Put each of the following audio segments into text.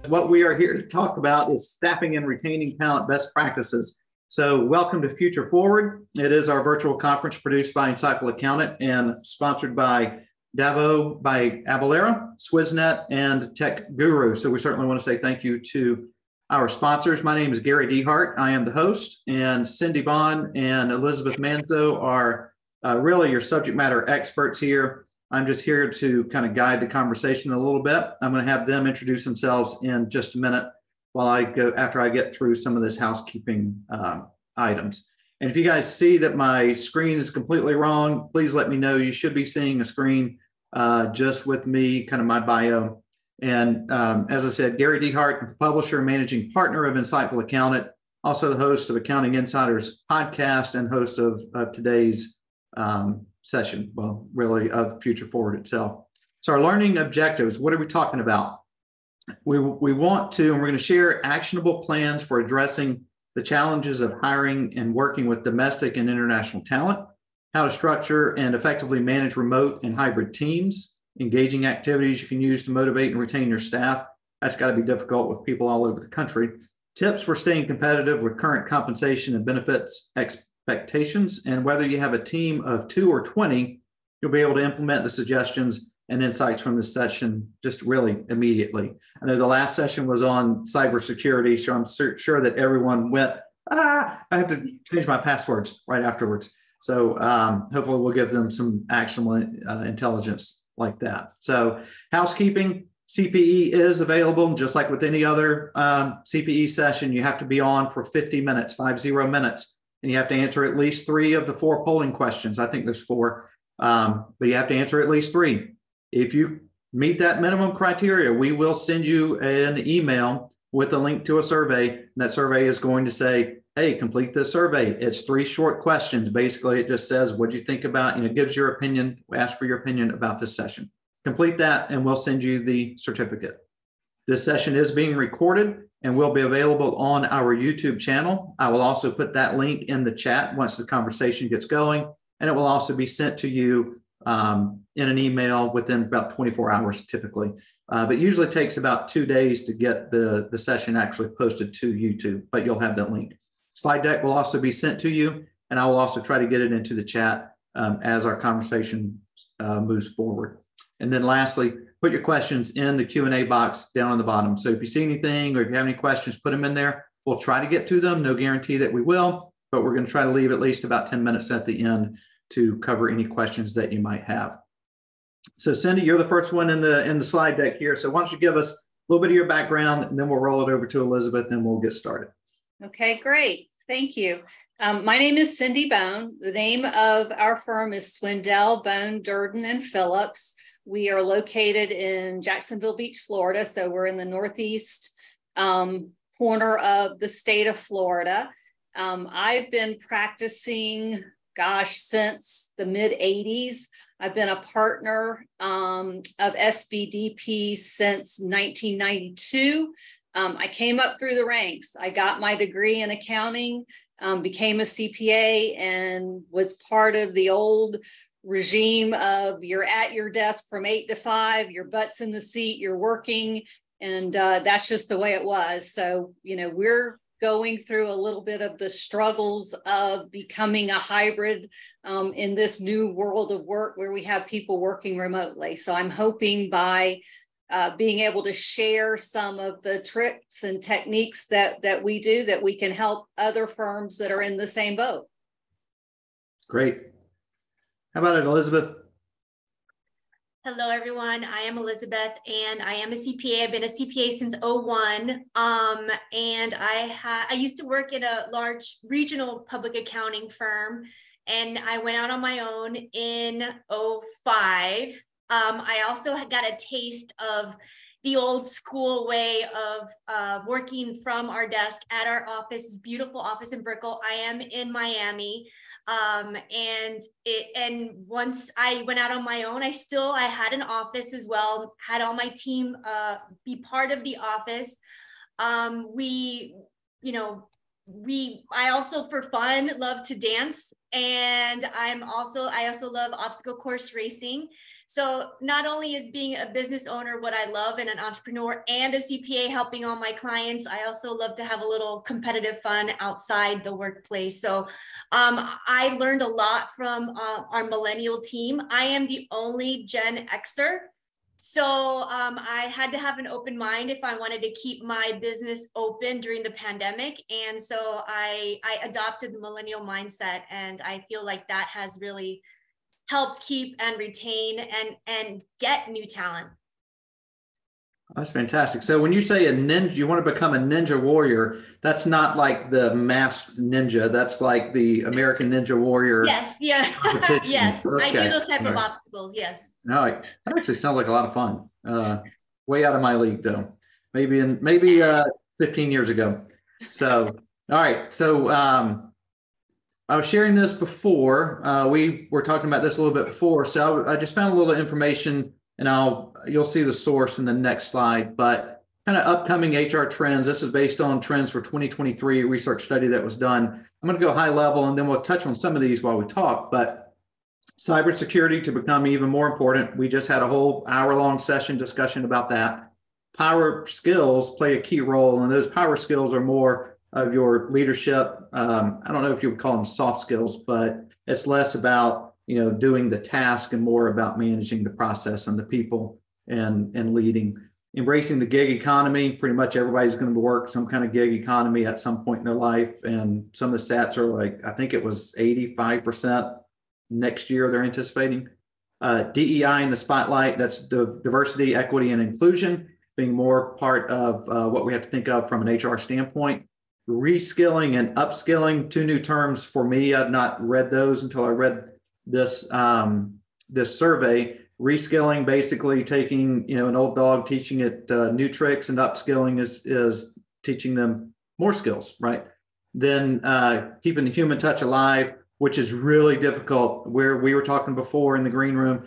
What we are here to talk about is staffing and retaining talent best practices. So welcome to Future Forward. It is our virtual conference produced by Untitled Accountant and sponsored by Davo, by Avalera, Swissnet, and Tech Guru. So we certainly want to say thank you to our sponsors. My name is Gary DeHart. I am the host, and Cindy Bohn and Elizabeth Manso are really your subject matter experts here. I'm just here to kind of guide the conversation a little bit. I'm going to have them introduce themselves in just a minute while I go, after I get through some of this housekeeping items. And if you guys see that my screen is completely wrong, please let me know. You should be seeing a screen just with me, kind of my bio. And as I said, Gary DeHart, the publisher and managing partner of Insightful Accountant, also the host of Accounting Insiders podcast and host of today's session, well, really of Future Forward itself. So our learning objectives, what are we talking about? We want to, and we're going to share actionable plans for addressing the challenges of hiring and working with domestic and international talent, how to structure and effectively manage remote and hybrid teams, engaging activities you can use to motivate and retain your staff. That's got to be difficult with people all over the country. Tips for staying competitive with current compensation and benefits expectations, and whether you have a team of 2 or 20, you'll be able to implement the suggestions and insights from this session just really immediately. I know the last session was on cybersecurity, so I'm sure that everyone went, I have to change my passwords right afterwards. So hopefully we'll give them some actionable intelligence like that. So housekeeping, CPE is available, just like with any other CPE session. You have to be on for 50 minutes, 50 minutes. And you have to answer at least 3 of the 4 polling questions. I think there's 4, but you have to answer at least 3. If you meet that minimum criteria, we will send you an email with a link to a survey. And that survey is going to say, hey, complete this survey. It's 3 short questions. Basically, it just says, what do you think about, gives your opinion, ask for your opinion about this session. Complete that and we'll send you the certificate. This session is being recorded and will be available on our YouTube channel. I will also put that link in the chat once the conversation gets going, and it will also be sent to you in an email within about 24 hours typically. But usually takes about 2 days to get the session actually posted to YouTube, but you'll have that link. Slide deck will also be sent to you, and I will also try to get it into the chat as our conversation moves forward. And then lastly, put your questions in the Q&A box down on the bottom. So if you see anything or if you have any questions, put them in there. We'll try to get to them. No guarantee that we will, but we're going to try to leave at least about 10 minutes at the end to cover any questions that you might have. So Cindy, you're the first one in the slide deck here. So why don't you give us a little bit of your background, and then we'll roll it over to Elizabeth and we'll get started. Okay, great. Thank you. My name is Cindy Bohn. The name of our firm is Swindell, Bohn, Durden, and Phillips. We are located in Jacksonville Beach, Florida. So we're in the northeast corner of the state of Florida. I've been practicing, since the mid 80s. I've been a partner of SBDP since 1992. I came up through the ranks. I got my degree in accounting, became a CPA, and was part of the old regime of you're at your desk from 8 to 5, your butt's in the seat, you're working, and that's just the way it was. So, we're going through a little bit of the struggles of becoming a hybrid in this new world of work where we have people working remotely. So I'm hoping by being able to share some of the tricks and techniques that we do, that we can help other firms that are in the same boat. Great. How about it, Elizabeth? Hello, everyone. I am Elizabeth, and I am a CPA. I've been a CPA since 2001, and I used to work in a large regional public accounting firm, and I went out on my own in 2005. I also got a taste of the old school way of working from our desk at our office, this beautiful office in Brickell. I am in Miami. And once I went out on my own, I had an office as well, had all my team be part of the office. We I also, for fun, love to dance, and I also love obstacle course racing. So not only is being a business owner what I love and an entrepreneur and a CPA helping all my clients, I also love to have a little competitive fun outside the workplace. So I learned a lot from our millennial team. I am the only Gen Xer. So I had to have an open mind if I wanted to keep my business open during the pandemic. And so I adopted the millennial mindset, and I feel like that has really helped keep and retain and get new talent. That's fantastic. So when you say a ninja, you want to become a ninja warrior, that's not like the masked ninja. That's like the American Ninja Warrior. Yes, yeah. Yes, okay. I do those type of obstacles, yes. No, that actually sounds like a lot of fun. Way out of my league though. Maybe 15 years ago. So, all right. So I was sharing this before. We were talking about this a little bit before. So I just found a little information, and you'll see the source in the next slide, but kind of upcoming HR trends. This is based on trends for 2023 research study that was done. I'm going to go high level, and then we'll touch on some of these while we talk, but cybersecurity to become even more important. We just had a whole hour-long session discussion about that. Power skills play a key role, and those power skills are more of your leadership. I don't know if you would call them soft skills, but it's less about doing the task and more about managing the process and the people and leading. Embracing the gig economy. Pretty much everybody's going to work some kind of gig economy at some point in their life, and some of the stats are like, I think it was 85%. Next year, they're anticipating. DEI in the spotlight, that's the diversity, equity, and inclusion, being more part of what we have to think of from an HR standpoint. Reskilling and upskilling, two new terms for me. I've not read those until I read this survey. Reskilling, basically taking an old dog, teaching it new tricks, and upskilling is teaching them more skills, right? Then keeping the human touch alive, which is really difficult. Where we were talking before in the green room,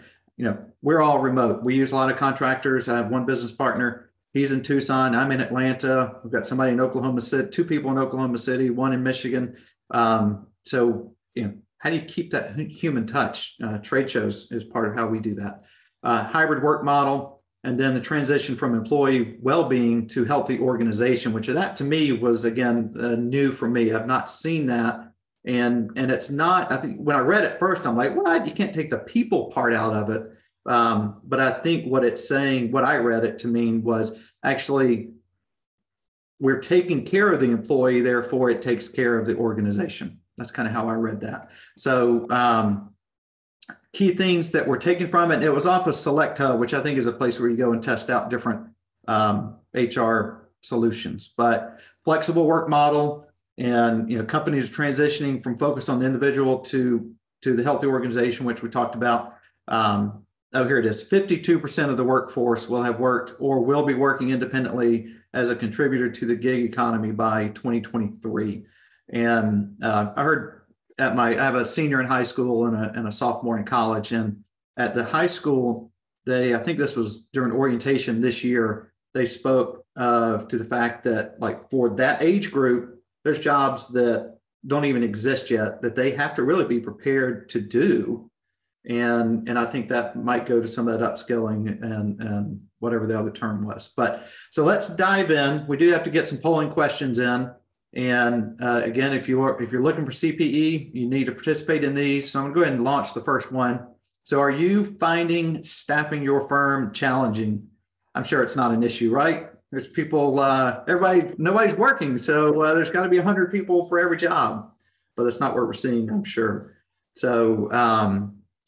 we're all remote. We use a lot of contractors. I have one business partner. He's in Tucson. I'm in Atlanta. We've got somebody in Oklahoma City, two people in Oklahoma City, one in Michigan. So, how do you keep that human touch? Trade shows is part of how we do that. Hybrid work model, and then the transition from employee well-being to healthy organization, which that to me was, again, new for me. I've not seen that. And it's not, I think when I read it first, I'm like, what? You can't take the people part out of it. But I think what it's saying, what I read it to mean was actually we're taking care of the employee, therefore it takes care of the organization. That's kind of how I read that. So key things that were taken from it, it was off of Select Hub, which I think is a place where you go and test out different HR solutions, but flexible work model. And companies are transitioning from focus on the individual to the healthy organization, which we talked about. Here it is. 52% of the workforce will have worked or will be working independently as a contributor to the gig economy by 2023. And I heard I have a senior in high school and a sophomore in college. And at the high school, I think this was during orientation this year, they spoke to the fact that like for that age group, there's jobs that don't even exist yet that they have to really be prepared to do. And I think that might go to some of that upskilling and whatever the other term was. But so let's dive in. We do have to get some polling questions in. And again, if you're looking for CPE, you need to participate in these. So I'm going to go ahead and launch the first one. So are you finding staffing your firm challenging? I'm sure it's not an issue, right? There's people, nobody's working. So there's got to be 100 people for every job, but that's not what we're seeing, I'm sure. So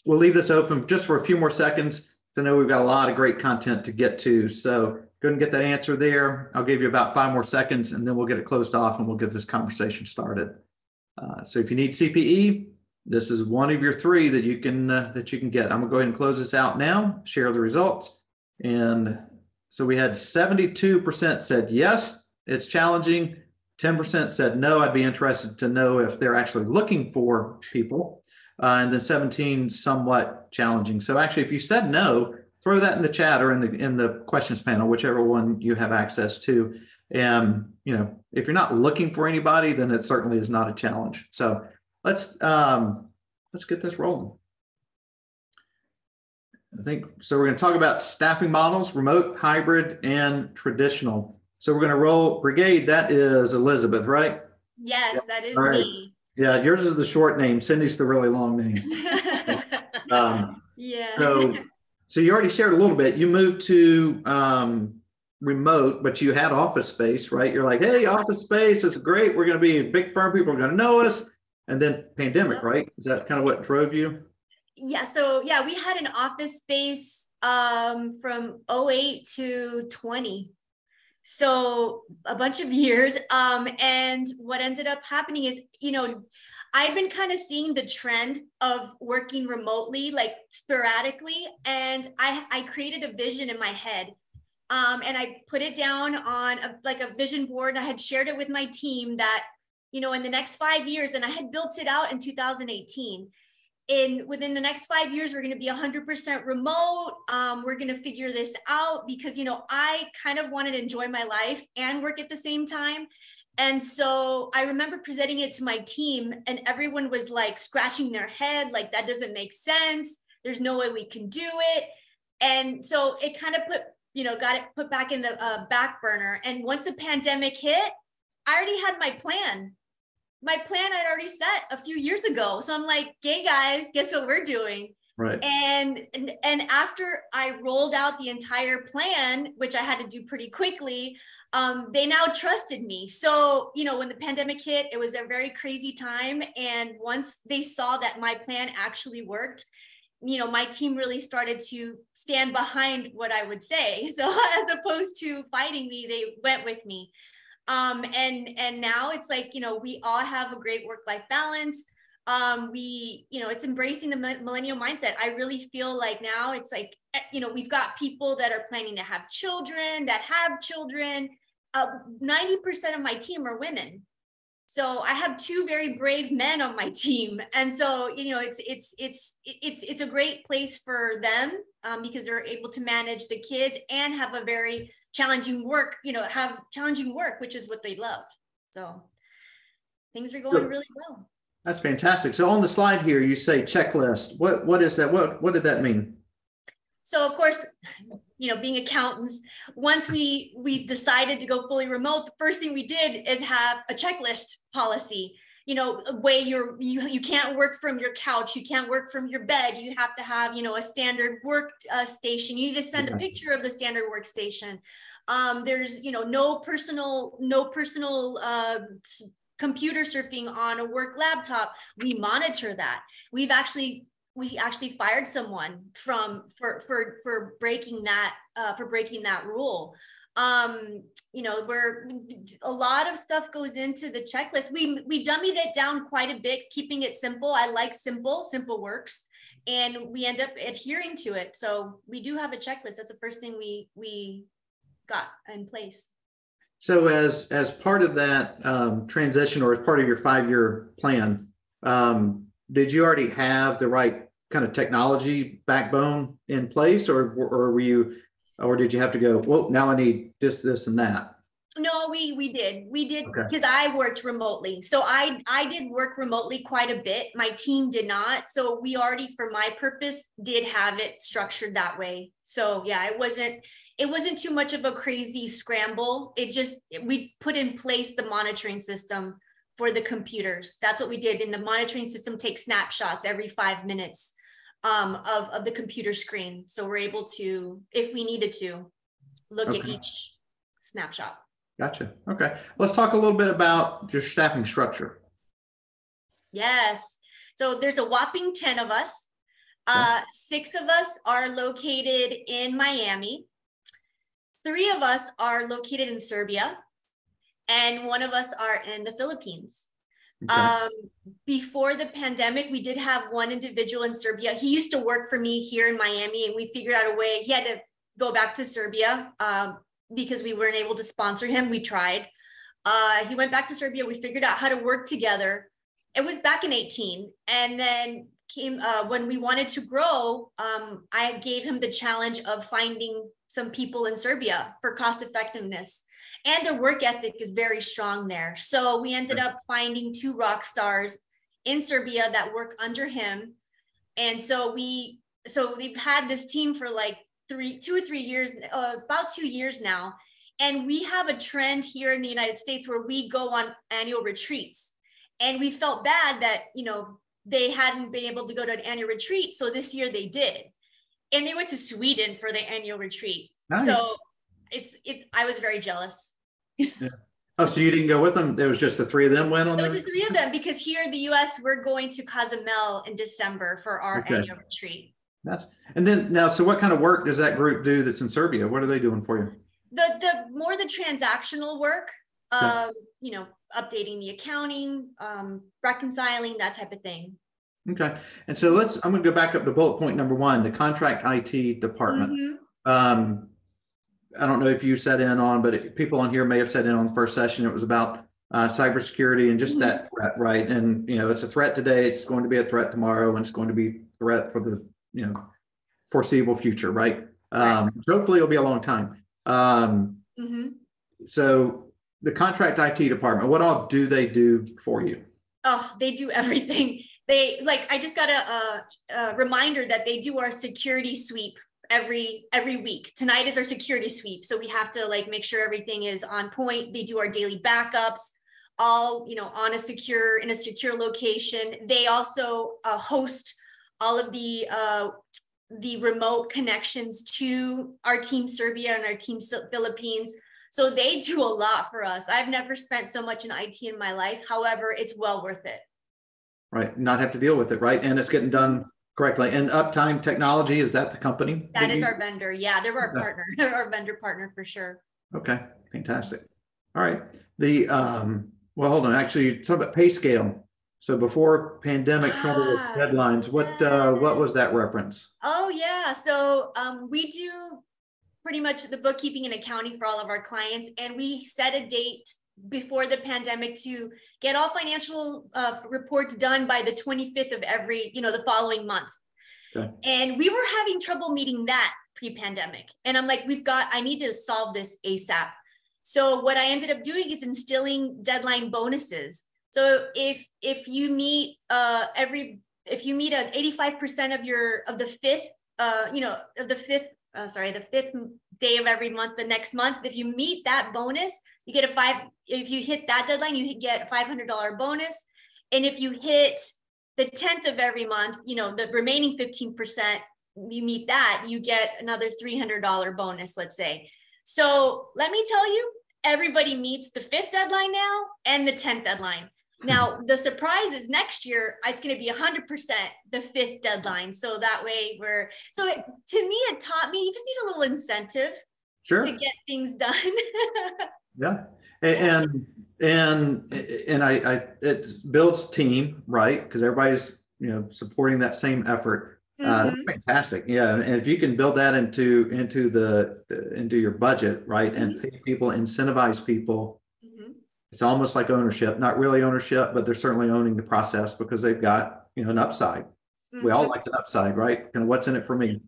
we'll leave this open just for a few more seconds. I know we've got a lot of great content to get to. So go ahead and get that answer there. I'll give you about 5 more seconds and then we'll get it closed off and we'll get this conversation started. So if you need CPE, this is one of your 3 that you can get. I'm gonna go ahead and close this out now, share the results. And so we had 72% said yes, it's challenging. 10% said no, I'd be interested to know if they're actually looking for people. And then 17 somewhat challenging. So actually, if you said no, throw that in the chat or in the questions panel, whichever one you have access to. And, if you're not looking for anybody, then it certainly is not a challenge. So let's get this rolling. I think so. We're going to talk about staffing models, remote, hybrid, and traditional. So we're going to roll brigade. That is Elizabeth, right? Yes, that is All right. me. Yeah, yours is the short name. Cindy's the really long name. Yeah. So you already shared a little bit. You moved to remote, but you had office space, right? You're like, hey, office space is great. We're going to be a big firm. People are going to know us. And then pandemic, right? Is that kind of what drove you? Yeah. So yeah, we had an office space from 08 to 20. So a bunch of years. And what ended up happening is, I've been kind of seeing the trend of working remotely, like sporadically. And I created a vision in my head. And I put it down on a vision board. I had shared it with my team that, in the next 5 years, and I had built it out in 2018. Within the next 5 years, we're going to be 100% remote. We're going to figure this out because, I kind of wanted to enjoy my life and work at the same time. And so I remember presenting it to my team and everyone was like scratching their head, like, that doesn't make sense. There's no way we can do it. And so it kind of got it put back in the back burner. And once the pandemic hit, I already had my plan. My plan I'd already set a few years ago. So I'm like, hey guys, guess what we're doing? Right. And after I rolled out the entire plan, which I had to do pretty quickly, they now trusted me. So, when the pandemic hit, it was a very crazy time. And once they saw that my plan actually worked, my team really started to stand behind what I would say. So as opposed to fighting me, they went with me. And now it's like, we all have a great work-life balance. It's embracing the millennial mindset. I really feel like now it's like, we've got people that are planning to have children, that have children. 90% of my team are women. So I have two very brave men on my team. And so, it's a great place for them because they're able to manage the kids and have a very challenging work, which is what they love. So things are going really well. That's fantastic. So on the slide here, you say checklist. What is that? What did that mean? So of course, being accountants, once we decided to go fully remote, the first thing we did is have a checklist policy. A way you can't work from your couch, you can't work from your bed. You have to have, a standard work station. You need to send a picture of the standard workstation. There's, no personal computer surfing on a work laptop. We monitor that. We actually fired someone for breaking that rule. Where a lot of stuff goes into the checklist. We dummied it down quite a bit, keeping it simple. I like simple works, and we end up adhering to it. So we do have a checklist. That's the first thing we got in place. So as part of that transition, or as part of your 5-year plan, did you already have the right kind of technology backbone in place, or did you have to go, well, now I need this, and that? No, we did because I worked remotely. So I did work remotely quite a bit. My team did not. So we already, for my purpose, did have it structured that way. So yeah, it wasn't too much of a crazy scramble. We put in place the monitoring system for the computers. That's what we did. And the monitoring system takes snapshots every 5 minutes of the computer screen. So we're able to, if we needed to, look at each snapshot. Gotcha. Okay. Let's talk a little bit about your staffing structure. Yes. So there's a whopping 10 of us. 6 of us are located in Miami. 3 of us are located in Serbia, and 1 of us are in the Philippines. Okay. Before the pandemic, we did have 1 individual in Serbia. He used to work for me here in Miami, and we figured out a way. He had to go back to Serbia because we weren't able to sponsor him. We tried. He went back to Serbia. We figured out how to work together. It was back in 2018. And then when we wanted to grow, I gave him the challenge of finding some people in Serbia for cost effectiveness. And their work ethic is very strong there. So we ended up finding 2 rock stars in Serbia that work under him. And so we've had this team for like 2 or 3 years, about 2 years now. And we have a trend here in the United States where we go on annual retreats. And we felt bad that, they hadn't been able to go to an annual retreat. So this year they did. And they went to Sweden for the annual retreat. Nice. So I was very jealous. Yeah. Oh, so you didn't go with them? There was just the 3 of them went on? It was just 3 of them, because here in the US, we're going to Cozumel in December for our annual retreat. And then now, so what kind of work does that group do that's in Serbia? What are they doing for you? The more the transactional work, updating the accounting, reconciling, that type of thing. Okay. And so I'm going to go back up to bullet point number 1, the contract IT department. Mm-hmm. I don't know if you sat in on, but people on here may have sat in on the first session. It was about cybersecurity and just that threat, right? And, it's a threat today. It's going to be a threat tomorrow, and it's going to be a threat for the, foreseeable future, right? Hopefully it'll be a long time. So the contract IT department, what all do they do for you? Oh, they do everything. I just got a reminder that they do our security sweep every week. Tonight is our security sweep. So we have to make sure everything is on point. They do our daily backups, all, in a secure location. They also host all of the remote connections to our team Serbia and our team Philippines. So they do a lot for us. I've never spent so much in IT in my life. However, it's well worth it. Right. Not have to deal with it. Right. And it's getting done correctly. And Uptime Technology, is that the company? That is our vendor. Yeah. They're our partner, our vendor partner for sure. Okay. Fantastic. All right. Well, hold on. Actually, you talk about pay scale. So before pandemic trouble with deadlines, what was that reference? Oh yeah. So we do pretty much the bookkeeping and accounting for all of our clients. And we set a date before the pandemic to get all financial reports done by the 25th of the following month. Okay. And we were having trouble meeting that pre-pandemic. And I'm like, I need to solve this ASAP. So what I ended up doing is instilling deadline bonuses. So if you meet if you meet 85% of the fifth day of every month, the next month, if you meet that bonus, you get if you hit that deadline, you get a $500 bonus. And if you hit the 10th of every month, the remaining 15%, you meet that, you get another $300 bonus, let's say. So let me tell you, everybody meets the 5th deadline now and the 10th deadline. Now, the surprise is next year, it's going to be 100% the 5th deadline. So that way to me, it taught me, you just need a little incentive to get things done. Yeah. And it builds team, right? Because everybody's, supporting that same effort. That's fantastic. Yeah. And if you can build that into your budget, right? And pay people, incentivize people. It's almost like ownership, not really ownership, but they're certainly owning the process because they've got, an upside. We all like an upside, right? And what's in it for me?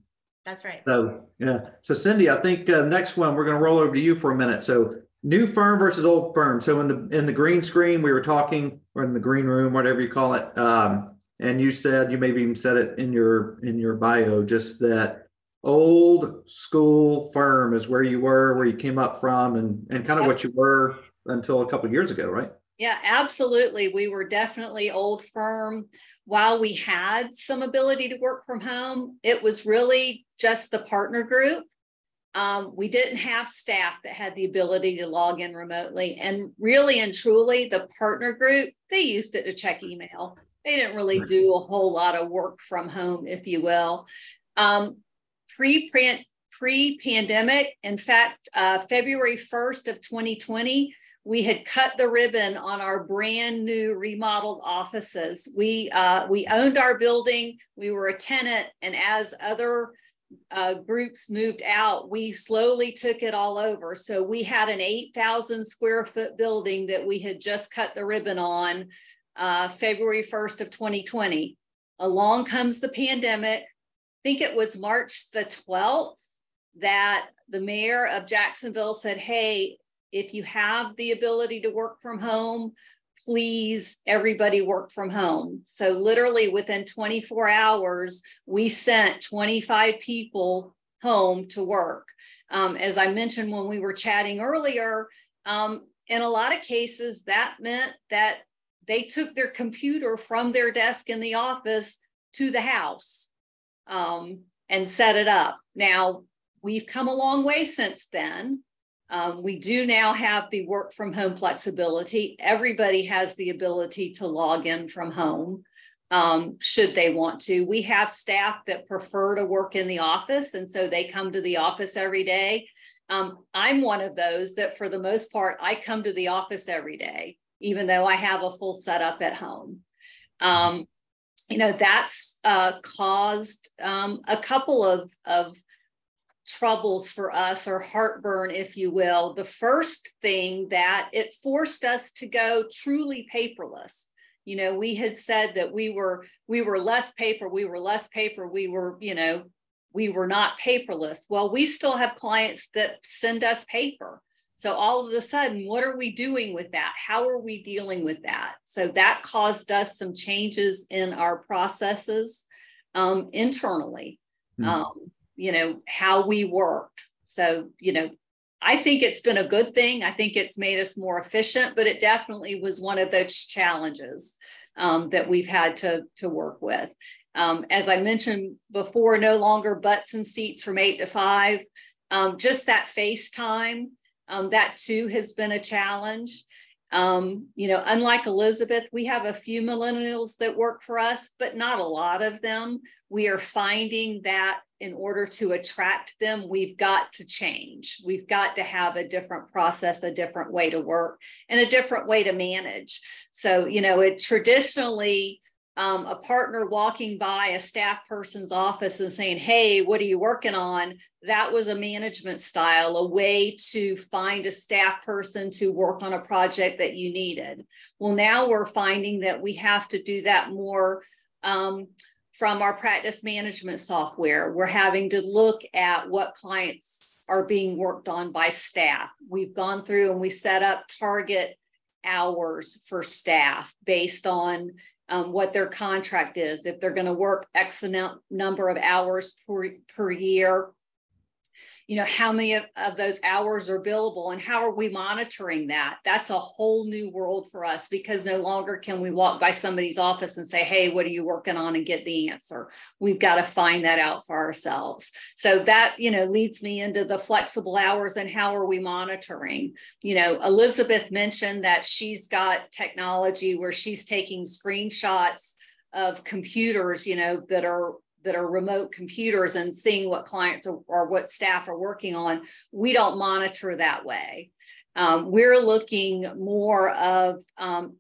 That's right. So, yeah. So Cindy, I think next one, we're going to roll over to you for a minute. So new firm versus old firm. So in the green screen, we were talking, or in the green room, whatever you call it. And you said, you maybe even said it in your bio, just that old school firm is where you came up from and kind of what you were until a couple of years ago, right? Yeah, absolutely. We were definitely old firm. While we had some ability to work from home, it was really just the partner group. We didn't have staff that had the ability to log in remotely. And really and truly, the partner group, they used it to check email. They didn't really do a whole lot of work from home, if you will. Pre-pandemic, in fact, February 1st of 2020, we had cut the ribbon on our brand new remodeled offices. We owned our building. We were a tenant. And as other groups moved out, we slowly took it all over. So we had an 8,000 square foot building that we had just cut the ribbon on February 1st of 2020. Along comes the pandemic. I think it was March the 12th that the mayor of Jacksonville said, hey, if you have the ability to work from home, please, everybody work from home. So literally within 24 hours, we sent 25 people home to work. As I mentioned when we were chatting earlier, in a lot of cases, that meant that they took their computer from their desk in the office to the house and set it up. Now, we've come a long way since then. We do now have the work from home flexibility. Everybody has the ability to log in from home should they want to. We have staff that prefer to work in the office, and so they come to the office every day. I'm one of those that for the most part, I come to the office every day, even though I have a full setup at home. That's caused a couple of troubles for us, or heartburn, if you will. The first thing that it forced us to go truly paperless. We had said that we were less paper, we were not paperless. Well, we still have clients that send us paper. So all of a sudden, what are we doing with that? How are we dealing with that? So that caused us some changes in our processes internally, how we worked. So, I think it's been a good thing. I think it's made us more efficient, but it definitely was one of those challenges that we've had to work with. As I mentioned before, no longer butts and seats from 8 to 5. Just that FaceTime, that too has been a challenge. Unlike Elizabeth, we have a few millennials that work for us, but not a lot of them. We are finding that in order to attract them, we've got to change. We've got to have a different process, a different way to work, and a different way to manage. So, it traditionally, a partner walking by a staff person's office and saying, hey, what are you working on? That was a management style, a way to find a staff person to work on a project that you needed. Well, now we're finding that we have to do that more from our practice management software. We're having to look at what clients are being worked on by staff. We've gone through and we set up target hours for staff based on what their contract is. If they're going to work X number of hours per year, how many of those hours are billable, and how are we monitoring that? That's a whole new world for us, because no longer can we walk by somebody's office and say, hey, what are you working on, and get the answer. We've got to find that out for ourselves. So that, leads me into the flexible hours and how are we monitoring. Elizabeth mentioned that she's got technology where she's taking screenshots of computers, that are remote computers, and seeing what clients or what staff are working on. We don't monitor that way. We're looking more of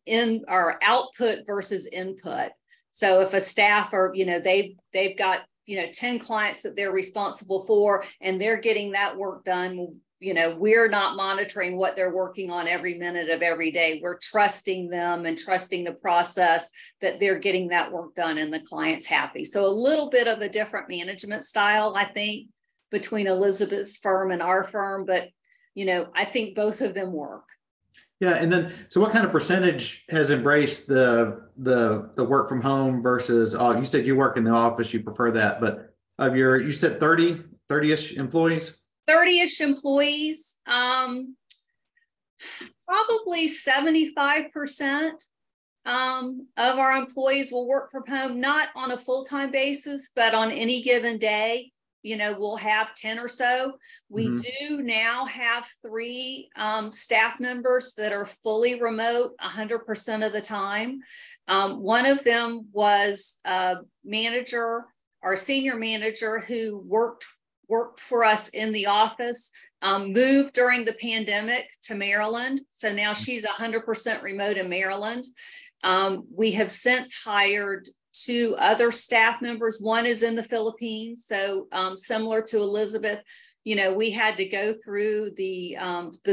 in our output versus input. So if a staff are, they've got, 10 clients that they're responsible for, and they're getting that work done, we're not monitoring what they're working on every minute of every day. We're trusting them and trusting the process that they're getting that work done and the client's happy. So a little bit of a different management style, I think, between Elizabeth's firm and our firm, but, I think both of them work. Yeah. And then, so what kind of percentage has embraced the work from home versus, you said you work in the office, you prefer that, but of you said 30-ish employees? 30-ish employees, probably 75% of our employees will work from home, not on a full-time basis, but on any given day. We'll have 10 or so. We do now have 3 staff members that are fully remote 100% of the time. One of them was a manager, our senior manager, who worked for us in the office, moved during the pandemic to Maryland. So now she's 100% remote in Maryland. We have since hired 2 other staff members. One is in the Philippines. So similar to Elizabeth, we had to go through the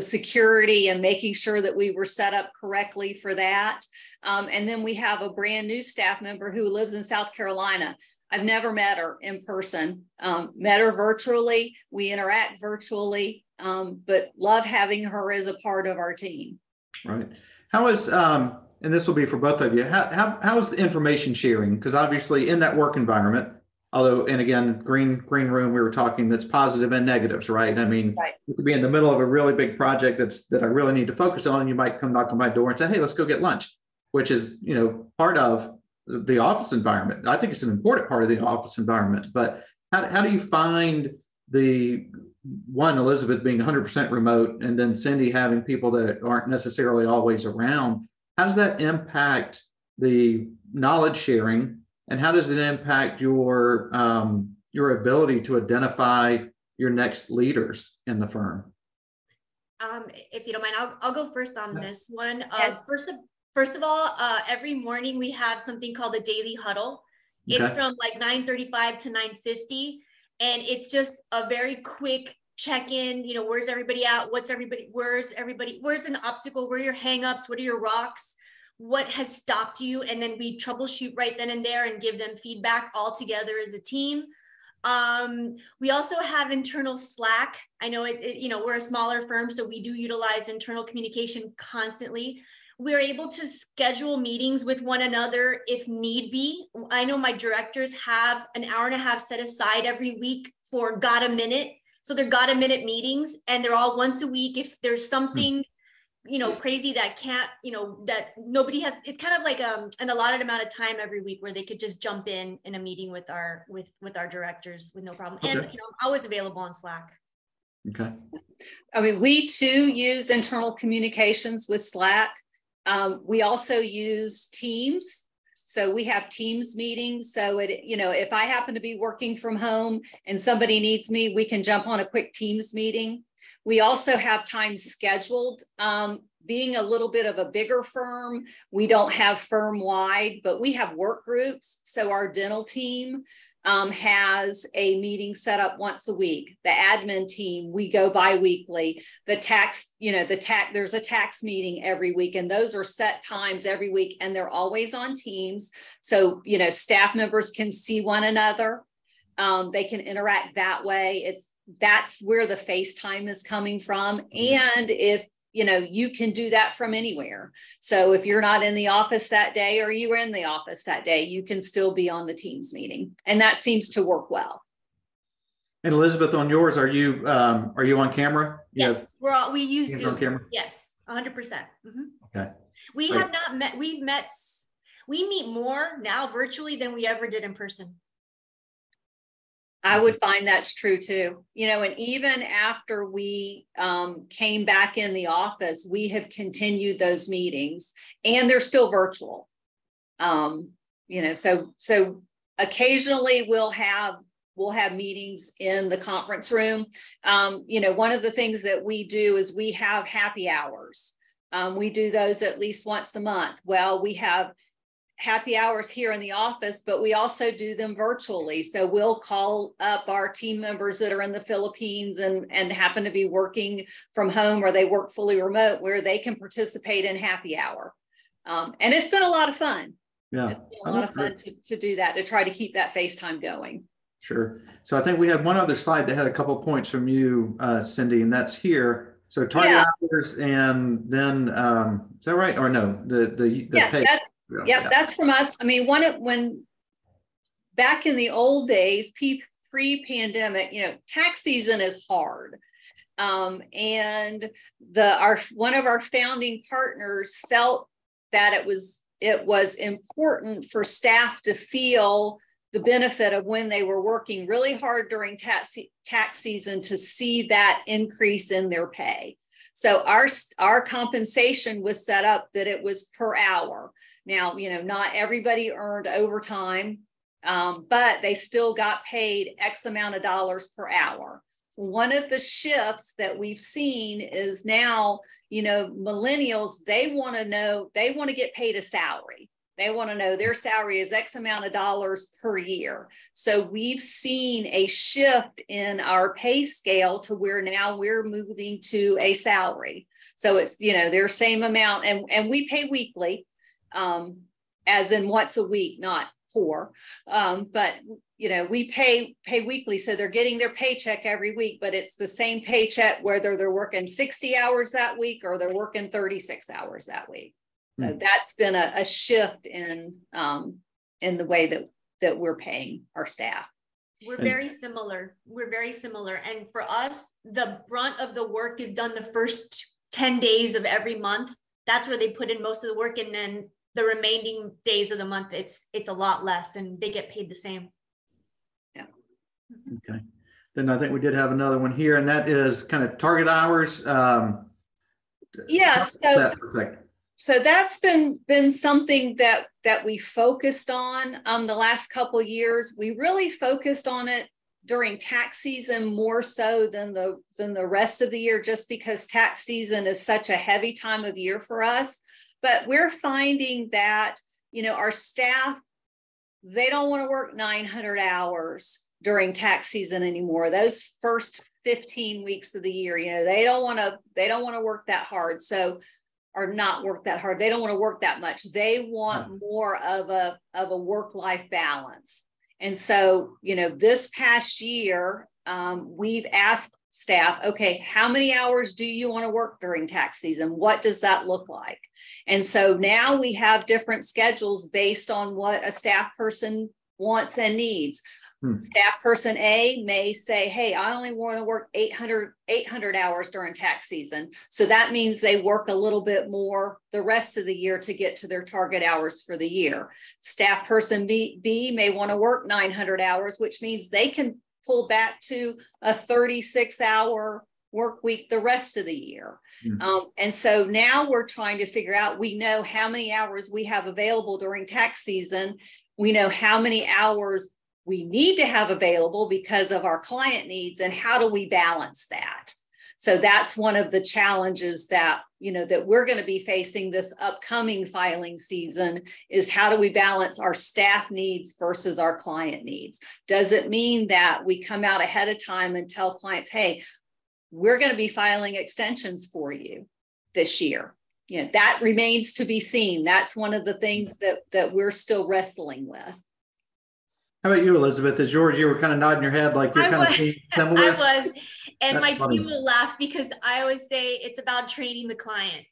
security and making sure that we were set up correctly for that. And then we have a brand new staff member who lives in South Carolina. I've never met her in person. Met her virtually. We interact virtually, but love having her as a part of our team. Right. How is, and this will be for both of you, how is the information sharing? Because obviously in that work environment, although, and again, green room, we were talking, that's positive and negatives, right? I mean, Right. You could be in the middle of a really big project that I really need to focus on, and you might come knock on my door and say, hey, let's go get lunch, which is, part of the office environment. I think it's an important part of the office environment, but how do you find the one, Elizabeth being 100% remote, and then Cindy having people that aren't necessarily always around? How does that impact the knowledge sharing, and how does it impact your ability to identify your next leaders in the firm? If you don't mind, I'll go first on this one. Yeah. First of all, every morning we have something called a daily huddle. Okay. It's from like 9:35 to 9:50. And it's just a very quick check-in, where's everybody at? Where's an obstacle? Where are your hangups? What are your rocks? What has stopped you? And then we troubleshoot right then and there and give them feedback all together as a team. We also have internal Slack. I know we're a smaller firm, so we do utilize internal communication constantly. We're able to schedule meetings with one another if need be. I know my directors have an hour and a half set aside every week for Got a Minute. So they're Got a Minute meetings, and they're all once a week. If there's something, crazy that can't, that nobody has, it's kind of like an allotted amount of time every week where they could just jump in a meeting with our directors with no problem. Okay. And I'm always available on Slack. Okay. I mean, we too use internal communications with Slack. We also use Teams. So we have Teams meetings. So if I happen to be working from home and somebody needs me, we can jump on a quick Teams meeting. We also have time scheduled. Being a little bit of a bigger firm, we don't have firm-wide, but we have work groups. So our dental team has a meeting set up once a week. The admin team, we go bi-weekly. The tax, there's a tax meeting every week, and those are set times every week, and they're always on Teams. So, staff members can see one another. They can interact that way. That's where the FaceTime is coming from. And if you can do that from anywhere. So if you're not in the office that day, or you were in the office that day, you can still be on the Teams meeting. And that seems to work well. And Elizabeth, on yours, are you on camera? Yes, we use Zoom. On camera? Yes, 100%. Mm-hmm. Okay. We have not met, we meet more now virtually than we ever did in person. I would find that's true too. And even after we came back in the office, we have continued those meetings, and they're still virtual. So occasionally we'll have meetings in the conference room. One of the things that we do is we have happy hours. We do those at least once a month. Well, we have happy hours here in the office, but we also do them virtually. So we'll call up our team members that are in the Philippines and happen to be working from home, or they work fully remote, where they can participate in happy hour. And it's been a lot of fun. Yeah, it's been a lot of fun to do that, to try to keep that FaceTime going. Sure. So I think we had one other slide that had a couple of points from you, Cindy, and that's here. So target hours, and then is that right or no? The pay. Yep, that's from us. I mean, when back in the old days, pre-pandemic, tax season is hard. And one of our founding partners felt that it was important for staff to feel the benefit of when they were working really hard during tax season to see that increase in their pay. So our compensation was set up that it was per hour. Now, not everybody earned overtime, but they still got paid X amount of dollars per hour. One of the shifts that we've seen is now, millennials, they want to get paid a salary. They want to know their salary is X amount of dollars per year. So we've seen a shift in our pay scale to where now we're moving to a salary. So it's, their same amount, and we pay weekly, as in once a week, not poor. But we pay weekly, so they're getting their paycheck every week, but it's the same paycheck whether they're working 60 hours that week or they're working 36 hours that week. So that's been a shift in the way that we're paying our staff. We're very similar. And for us, the brunt of the work is done the first 10 days of every month. That's where they put in most of the work. And then the remaining days of the month, it's a lot less and they get paid the same. Yeah. Okay. Then I think we did have another one here, and that is kind of target hours. Yes. So that's been something that we focused on the last couple of years. We really focused on it during tax season more so than the rest of the year, just because tax season is such a heavy time of year for us. But we're finding that, our staff, they don't want to work 900 hours during tax season anymore. Those first 15 weeks of the year, they don't want to work that hard. Or not work that hard. They don't want to work that much. They want more of a work-life balance. And so, this past year, we've asked staff, okay, how many hours do you want to work during tax season? What does that look like? And so now we have different schedules based on what a staff person wants and needs. Staff person A may say, hey, I only want to work 800 hours during tax season. So that means they work a little bit more the rest of the year to get to their target hours for the year. Staff person B may want to work 900 hours, which means they can pull back to a 36-hour work week the rest of the year. And so now we're trying to figure out, we know how many hours we have available during tax season. We know how many hours we need to have available because of our client needs, and how do we balance that? So that's one of the challenges that, that we're going to be facing this upcoming filing season, is how do we balance our staff needs versus our client needs? Does it mean that we come out ahead of time and tell clients, hey, we're going to be filing extensions for you this year? That remains to be seen. That's one of the things that we're still wrestling with. How about you, Elizabeth? As George, you were kind of nodding your head like you're kind of similar. I was. And That's my funny. team will laugh because I always say it's about training the client.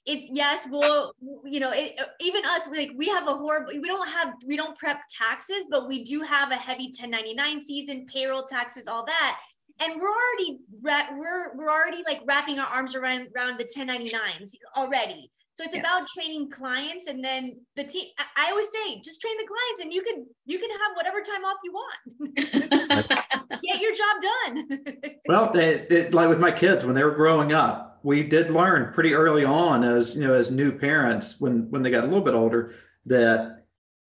It's even us, we have we don't prep taxes, but we do have a heavy 1099 season, payroll taxes, all that. And we're already like wrapping our arms around the 1099s already. So it's about training clients, and then the team. I always say, just train the clients, and you can have whatever time off you want. Get your job done. Well, like with my kids, when they were growing up, we did learn pretty early on, as new parents, when they got a little bit older, that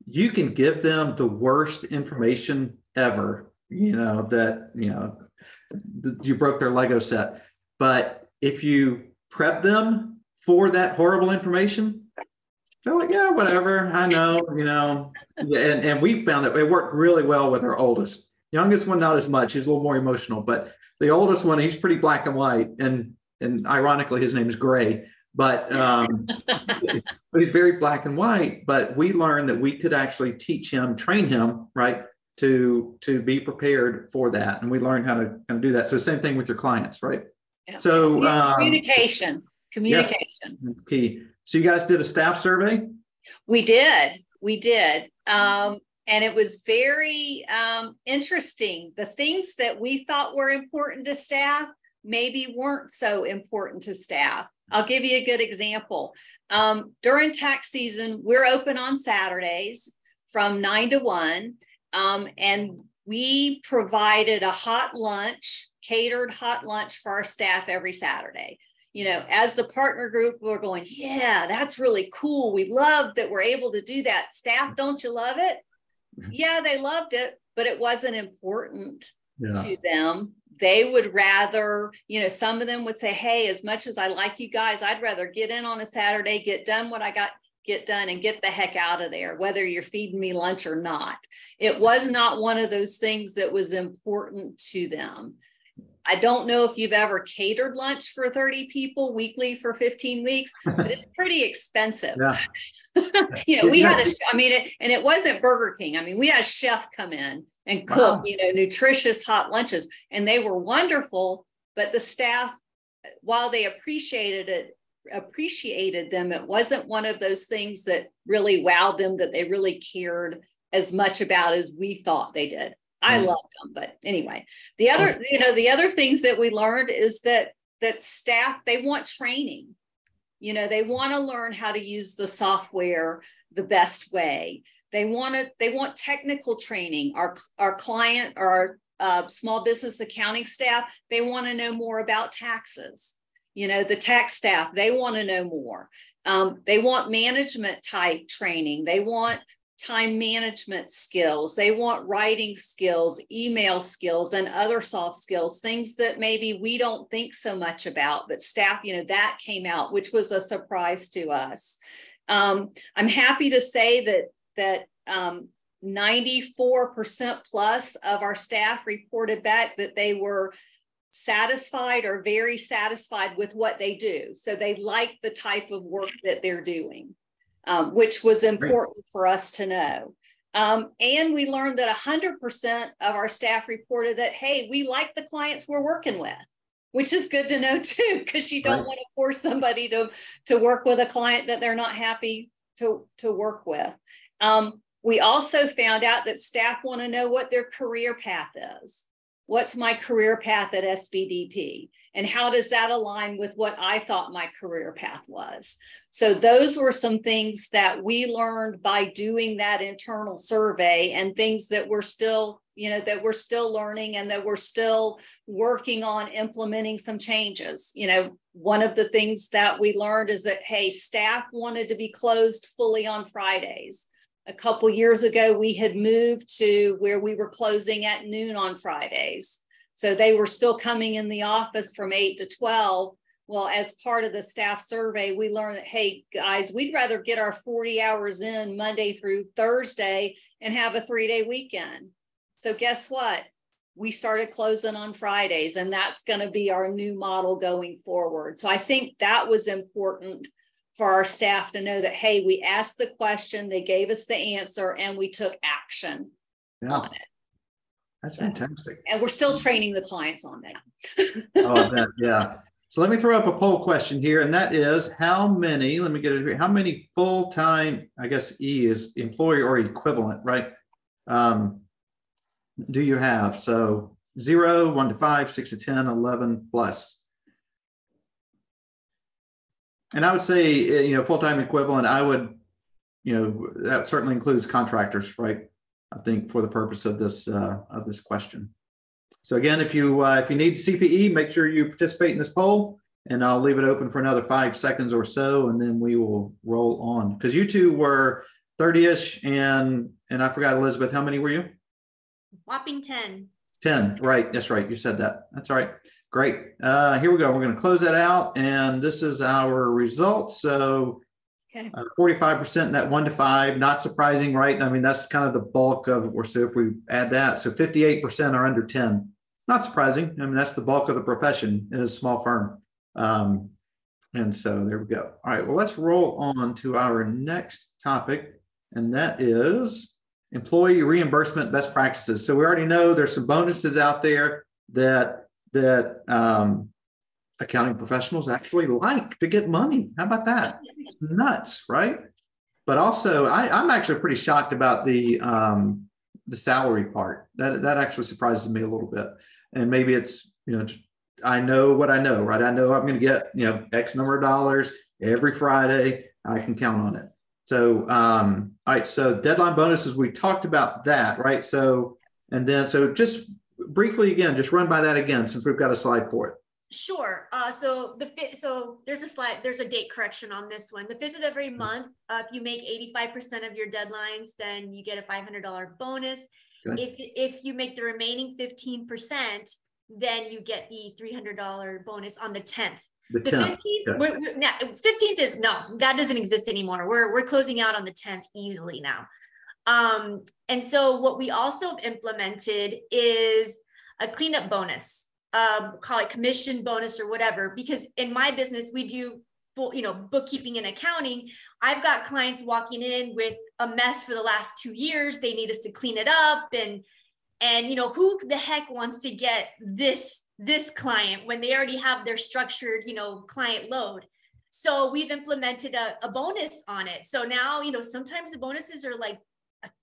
you can give them the worst information ever. That you broke their Lego set, but if you prep them for that horrible information, they're like, yeah, whatever, I know, and we found that it worked really well with our oldest. Youngest one, not as much. He's a little more emotional, but the oldest one, he's pretty black and white, and ironically, his name is Gray, but but he's very black and white. But we learned that we could actually teach him, train him, right, to be prepared for that, and we learned how to kind of do that. So same thing with your clients, right? Yeah. So Communication. Yes, key. So you guys did a staff survey? We did. And it was very interesting. The things that we thought were important to staff maybe weren't so important to staff. I'll give you a good example. During tax season, we're open on Saturdays from 9 to 1. And we provided a catered hot lunch for our staff every Saturday. As the partner group, we're going, yeah, that's really cool. We love that we're able to do that. Staff, don't you love it? Yeah, they loved it, but it wasn't important to them. They would rather, some of them would say, hey, as much as I like you guys, I'd rather get in on a Saturday, get done what I got, get done, and get the heck out of there, whether you're feeding me lunch or not. It was not one of those things that was important to them. I don't know if you've ever catered lunch for 30 people weekly for 15 weeks, but it's pretty expensive. Yeah. We had and it wasn't Burger King. I mean, we had a chef come in and cook, nutritious hot lunches, and they were wonderful, but the staff, while they appreciated them, it wasn't one of those things that really wowed them, that they really cared as much about as we thought they did. I loved them, but anyway, the other things that we learned is that staff, they want training. They want to learn how to use the software the best way. They want technical training. Our client, or our small business accounting staff, they want to know more about taxes. The tax staff, they want to know more. They want management type training. They want time management skills. They want writing skills, email skills, and other soft skills, things that maybe we don't think so much about, but staff, that came out, which was a surprise to us. I'm happy to say that 94% plus of our staff reported back that they were satisfied or very satisfied with what they do. So they like the type of work that they're doing. Which was important for us to know. And we learned that 100% of our staff reported that, hey, we like the clients we're working with, which is good to know too, because you don't want to force somebody to work with a client that they're not happy to work with. We also found out that staff want to know what their career path is. What's my career path at SBDP? And how does that align with what I thought my career path was? So those were some things that we learned by doing that internal survey, and things that we're still, learning, and that we're still working on implementing some changes. One of the things that we learned is that, hey, staff wanted to be closed fully on Fridays. A couple years ago, we had moved to where we were closing at noon on Fridays. So they were still coming in the office from 8 to 12. Well, as part of the staff survey, we learned that, hey, guys, we'd rather get our 40 hours in Monday through Thursday and have a 3-day weekend. So guess what? We started closing on Fridays, and that's going to be our new model going forward. So I think that was important for our staff to know that, hey, we asked the question, they gave us the answer, and we took action on it. That's fantastic. And we're still training the clients on that. Yeah. So let me throw up a poll question here, and that is how many, let me get it here, how many full-time, I guess E is employee or equivalent, right? Do you have? So 0, 1 to 5, 6 to 10, 11 plus. And I would say, full-time equivalent, I would, that certainly includes contractors, right? I think for the purpose of this question. So again, if you need CPE, make sure you participate in this poll, and I'll leave it open for another 5 seconds or so, and then we will roll on. Because you two were 30-ish, and I forgot, Elizabeth, how many were you? Whopping 10. 10, right? That's right. You said that. That's all right. Great. Here we go. We're going to close that out, and this is our results. So 45% in that 1 to 5, not surprising, right? I mean, that's kind of the bulk of, or so if we add that, so 58% are under 10. Not surprising. I mean, that's the bulk of the profession in a small firm. And so there we go. All right, well, let's roll on to our next topic, and that is employee reimbursement best practices. So we already know there's some bonuses out there that accounting professionals actually like to get money. How about that? It's nuts, right? But also, I'm actually pretty shocked about the salary part. That actually surprises me a little bit. And maybe it's, I know what I know, right? I know I'm going to get, X number of dollars every Friday. I can count on it. So, all right. So deadline bonuses, we talked about that, right? So just briefly again, just run by that again, since we've got a slide for it. Sure. So there's a slide, there's a date correction on this one. The 5th of every month, if you make 85% of your deadlines, then you get a $500 bonus. Okay. If you make the remaining 15%, then you get the $300 bonus on the 10th. The 15th, okay. 15th is, no, that doesn't exist anymore. We're closing out on the 10th easily now. And so what we also implemented is a cleanup bonus. call it commission bonus or whatever, because in my business, we do full, bookkeeping and accounting. I've got clients walking in with a mess for the last 2 years. They need us to clean it up. And who the heck wants to get this client when they already have their structured, client load? So we've implemented a bonus on it. So now, sometimes the bonuses are like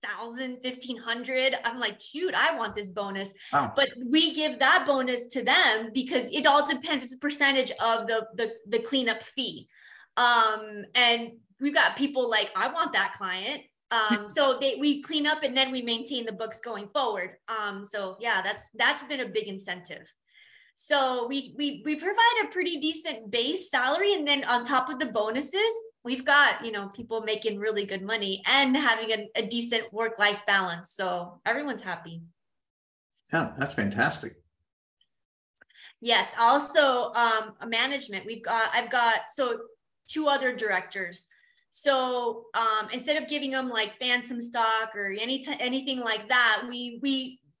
1,000, 1,500. I'm like, cute, I want this bonus. Wow. But we give that bonus to them because it all depends. It's a percentage of the cleanup fee. And we've got people like, I want that client. So we clean up and then we maintain the books going forward. So yeah, that's been a big incentive. So we provide a pretty decent base salary, and then on top of the bonuses, we've got, people making really good money and having a decent work-life balance. So everyone's happy. Yeah, that's fantastic. Yes. Also, management. I've got 2 other directors. So instead of giving them like phantom stock or anything like that,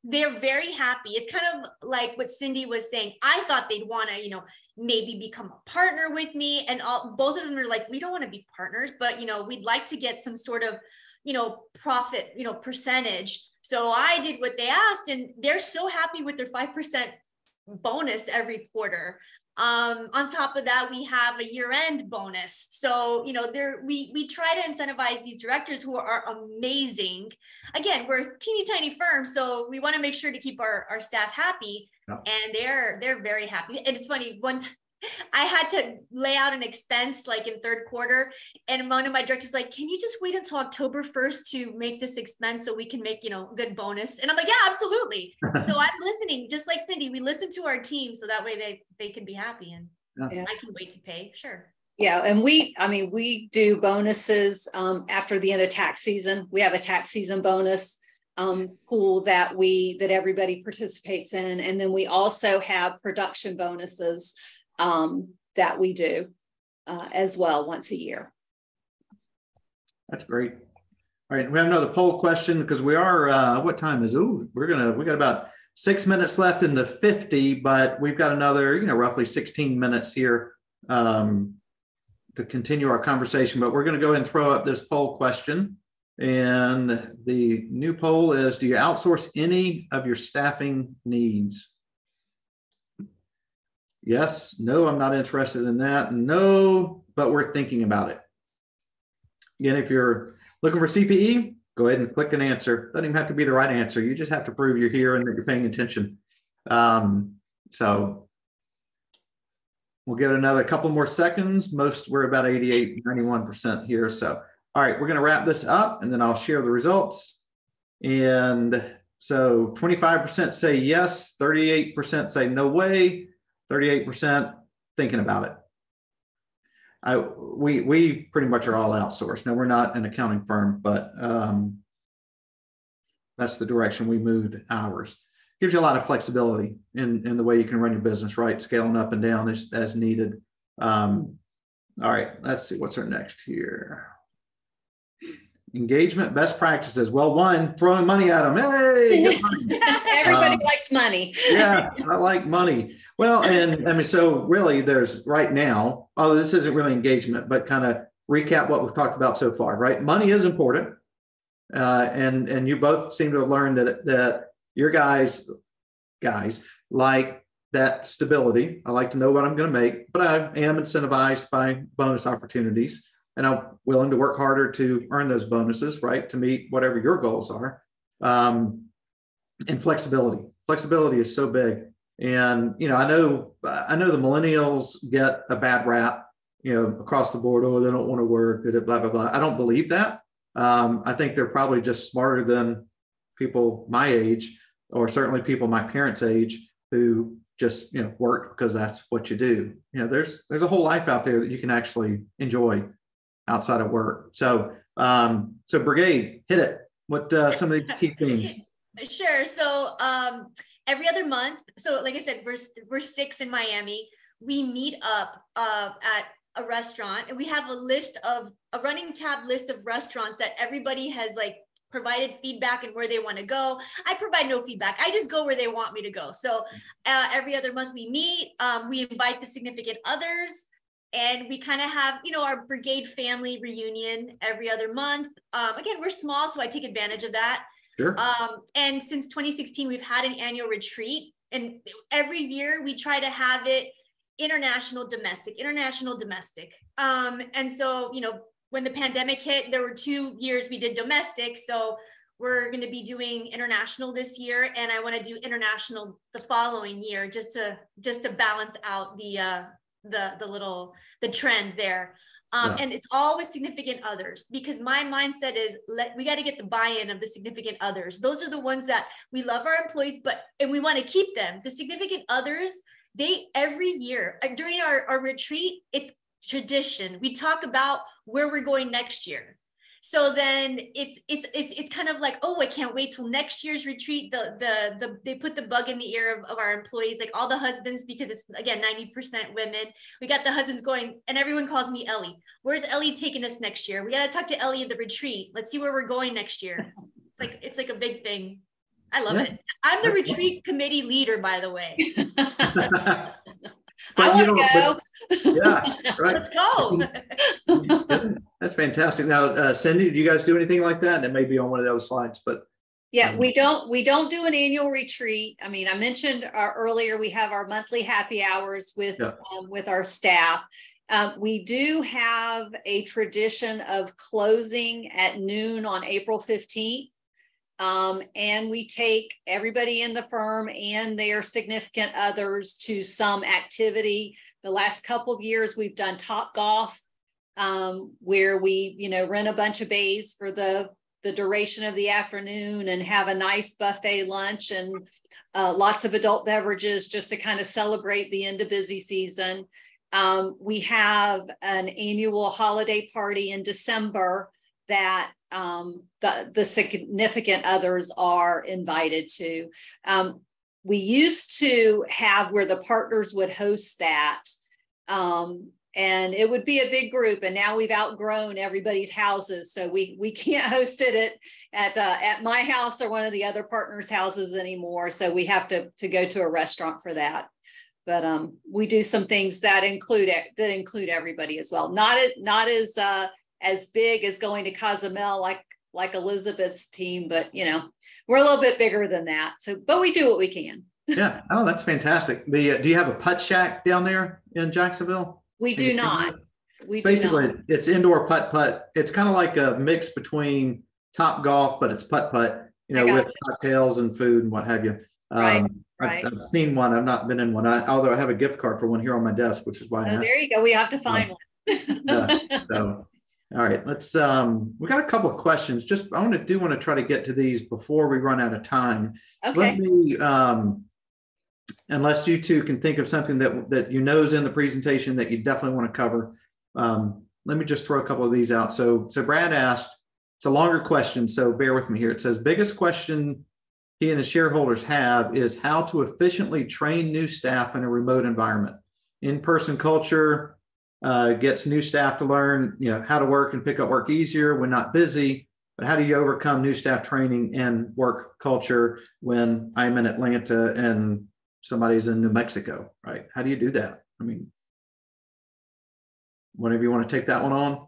they're very happy. It's kind of like what Cindy was saying. I thought they'd want to, maybe become a partner with me, and both of them are like, we don't want to be partners, but we'd like to get some sort of, profit, percentage. So I did what they asked, and they're so happy with their 5% bonus every quarter. On top of that, we have a year-end bonus. So, we try to incentivize these directors who are amazing. Again, we're a teeny tiny firm, so we want to make sure to keep our staff happy. Yep. And they're very happy. And it's funny, I had to lay out an expense like in third quarter, and one of my directors like, can you just wait until October 1st to make this expense so we can make, good bonus? And I'm like, yeah, absolutely. So I'm listening, just like Cindy, we listen to our team so that way they can be happy, and I can wait to pay. Sure. Yeah. And we do bonuses after the end of tax season. We have a tax season bonus pool that everybody participates in. And then we also have production bonuses that we do as well once a year. That's great. All right, we have another poll question because we are, what time is, we got about 6 minutes left in the 50, but we've got another, roughly 16 minutes here to continue our conversation, but we're going to go ahead and throw up this poll question. And the new poll is, do you outsource any of your staffing needs? Yes, no, I'm not interested in that. No, but we're thinking about it. Again, if you're looking for CPE, go ahead and click an answer. Doesn't even have to be the right answer. You just have to prove you're here and that you're paying attention. So we'll give it another couple more seconds. We're about 88, 91% here. So, all right, we're going to wrap this up and then I'll share the results. And so 25% say yes, 38% say no way, 38% thinking about it. We pretty much are all outsourced. Now, we're not an accounting firm, but that's the direction we moved ours. Gives you a lot of flexibility in the way you can run your business, right? Scaling up and down as needed. All right, let's see what's our next here. Engagement best practices. Well, one, throwing money at them. Hey, get money. Everybody likes money. Yeah, I like money. Well, and I mean, so really there's right now, although this isn't really engagement, but kind of recap what we've talked about so far, right? Money is important. And you both seem to have learned that your guys like that stability. I like to know what I'm going to make, but I am incentivized by bonus opportunities. And I'm willing to work harder to earn those bonuses, right? To meet whatever your goals are. And flexibility. Flexibility is so big. And, I know the millennials get a bad rap, across the board. Oh, they don't want to work, blah, blah, blah. I don't believe that. I think they're probably just smarter than people my age, or certainly people my parents' age, who just, work because that's what you do. There's a whole life out there that you can actually enjoy outside of work. So, so Brigade, hit it. What some of these key themes? Sure. So every other month, so like I said, we're 6 in Miami. We meet up at a restaurant, and we have a running tab list of restaurants that everybody has like provided feedback and where they want to go. I provide no feedback. I just go where they want me to go. So every other month we meet, we invite the significant others, and we kind of have, you know, our brigade family reunion every other month. Again, we're small, so I take advantage of that. Sure. And since 2016, we've had an annual retreat, and every year we try to have it international, domestic. And so, you know, when the pandemic hit, there were 2 years we did domestic. So we're going to be doing international this year, and I want to do international the following year, just to balance out the trend there. And it's all with significant others, because my mindset is we got to get the buy-in of the significant others. Those are the ones that we love our employees, and we want to keep them. The significant others, they every year during our retreat, it's tradition. We talk about where we're going next year. So then it's kind of like, oh, I can't wait till next year's retreat. They put the bug in the ear of our employees, like all the husbands, because it's again 90% women. We got the husbands going, and everyone calls me Ellie. Where's Ellie taking us next year? We got to talk to Ellie at the retreat. Let's see where we're going next year. It's like a big thing. I love it. I'm the retreat committee leader, by the way. I want to go. Yeah, right. Let's go. That's fantastic. Now, Cindy, do you guys do anything like that? That may be on one of the other slides, but yeah, we don't do an annual retreat. I mean, I mentioned earlier we have our monthly happy hours with our staff. We do have a tradition of closing at noon on April 15th. And we take everybody in the firm and their significant others to some activity. The last couple of years, we've done Top Golf, where we, rent a bunch of bays for the duration of the afternoon and have a nice buffet lunch and lots of adult beverages just to kind of celebrate the end of busy season. We have an annual holiday party in December that the significant others are invited to. We used to have where the partners would host that, and it would be a big group. And now we've outgrown everybody's houses, so we can't host it at my house or one of the other partners' houses anymore. So we have to go to a restaurant for that. But we do some things that include everybody as well. Not as big as going to Cozumel like Elizabeth's team, but we're a little bit bigger than that. So, but we do what we can. Yeah. Oh, that's fantastic. Do you have a putt shack down there in Jacksonville? We do not. It's indoor putt. It's kind of like a mix between Top Golf, but it's putt, with cocktails and food and what have you. Right. I've seen one. I've not been in one. Although I have a gift card for one here on my desk, which is why I asked. There you go. We have to find one. So. All right, let's, we got a couple of questions. I want to try to get to these before we run out of time. Okay. So let me, unless you two can think of something that is in the presentation that you definitely want to cover, let me just throw a couple of these out. So Brad asked, it's a longer question, so bear with me here. It says, biggest question he and his shareholders have is how to efficiently train new staff in a remote environment. In-person culture, gets new staff to learn, how to work and pick up work easier when not busy. But how do you overcome new staff training and work culture when I'm in Atlanta and somebody's in New Mexico, right? How do you do that? I mean, whenever you want to take that one on.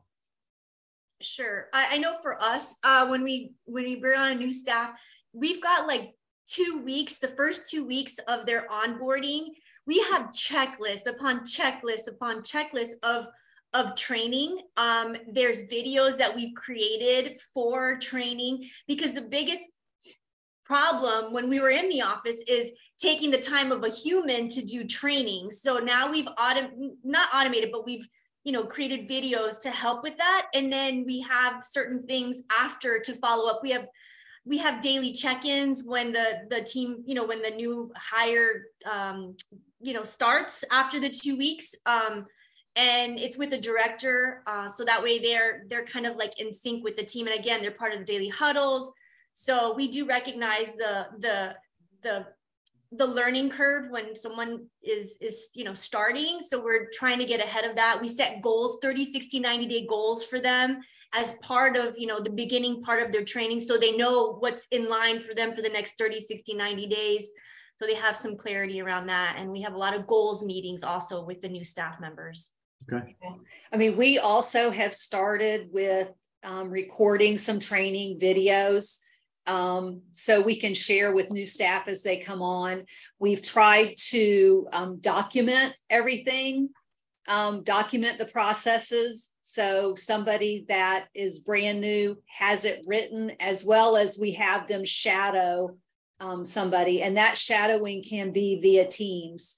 Sure. I know for us, when we bring on a new staff, we've got like 2 weeks, the first 2 weeks of their onboarding. We have checklist upon checklist upon checklist of training. There's videos that we've created for training, because the biggest problem when we were in the office is taking the time of a human to do training. So now we've not automated, but we've created videos to help with that. And then we have certain things after to follow up. We have daily check-ins when the team, when the new hire starts after the 2 weeks, and it's with the director, so that way they're kind of like in sync with the team, and again they're part of the daily huddles. So we do recognize the learning curve when someone is starting, so we're trying to get ahead of that. We set goals, 30, 60, 90-day goals for them, as part of, the beginning part of their training, so they know what's in line for them for the next 30, 60, 90 days. So they have some clarity around that. And we have a lot of goals meetings also with the new staff members. Okay. I mean, we also have started with recording some training videos so we can share with new staff as they come on. We've tried to document everything, document the processes. So somebody that is brand new has it written, as well as we have them shadow somebody, and that shadowing can be via Teams.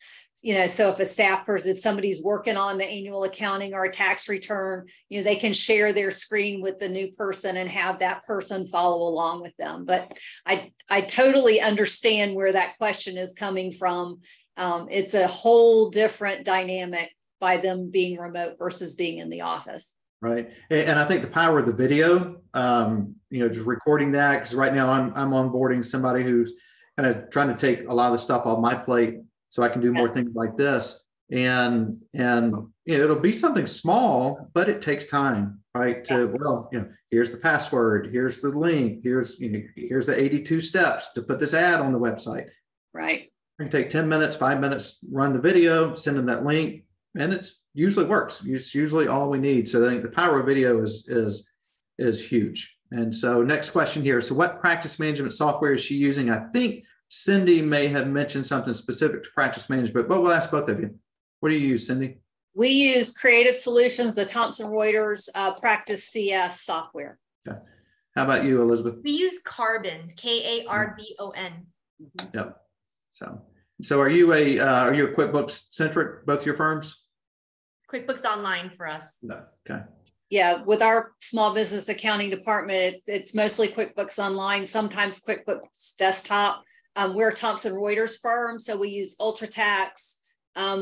So if a staff person, if somebody's working on the annual accounting or a tax return, they can share their screen with the new person and have that person follow along with them. But I totally understand where that question is coming from. It's a whole different dynamic by them being remote versus being in the office. Right. And I think the power of the video, just recording that, because right now I'm onboarding somebody who's kind of trying to take a lot of the stuff off my plate so I can do more things like this. And it'll be something small, but it takes time, right? Here's the password, here's the link, here's the 82 steps to put this ad on the website. Right. It can take 10 minutes, 5 minutes, run the video, send them that link, and it's usually works. It's usually all we need. So I think the power of video is huge. And so next question here. So what practice management software is she using? I think Cindy may have mentioned something specific to practice management, but we'll ask both of you. What do you use, Cindy? We use Creative Solutions, the Thomson Reuters Practice CS software. Okay. How about you, Elizabeth? We use Carbon, K-A-R-B-O-N. Yep. So are you a QuickBooks centric, both your firms? QuickBooks Online for us. No. Okay. Yeah, with our small business accounting department, it's mostly QuickBooks Online, sometimes QuickBooks Desktop. We're a Thomson Reuters firm, so we use UltraTax.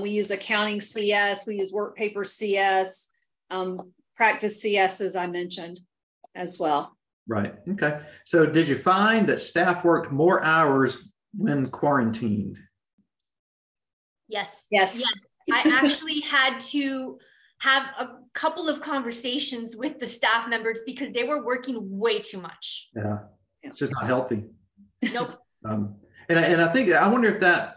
We use Accounting CS. We use Workpaper CS, Practice CS, as I mentioned, as well. Right. Okay. So did you find that staff worked more hours when quarantined? Yes. Yes. I actually had to have a couple of conversations with the staff members because they were working way too much. Yeah. It's just not healthy. Nope. And I wonder if that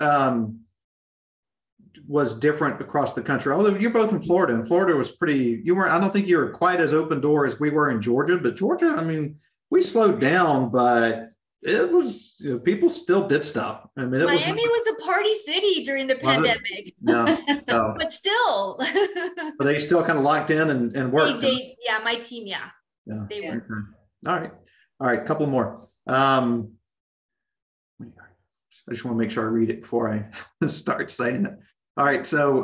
was different across the country. Although you're both in Florida, and Florida was I don't think you were quite as open door as we were in Georgia, but Georgia, I mean, we slowed down, but it was, people still did stuff. I mean, Miami was a party city during the pandemic. No. But still. But they still kind of locked in and worked. Yeah, my team, yeah. They were. Okay. All right. Couple more. I just want to make sure I read it before I start saying it. All right. So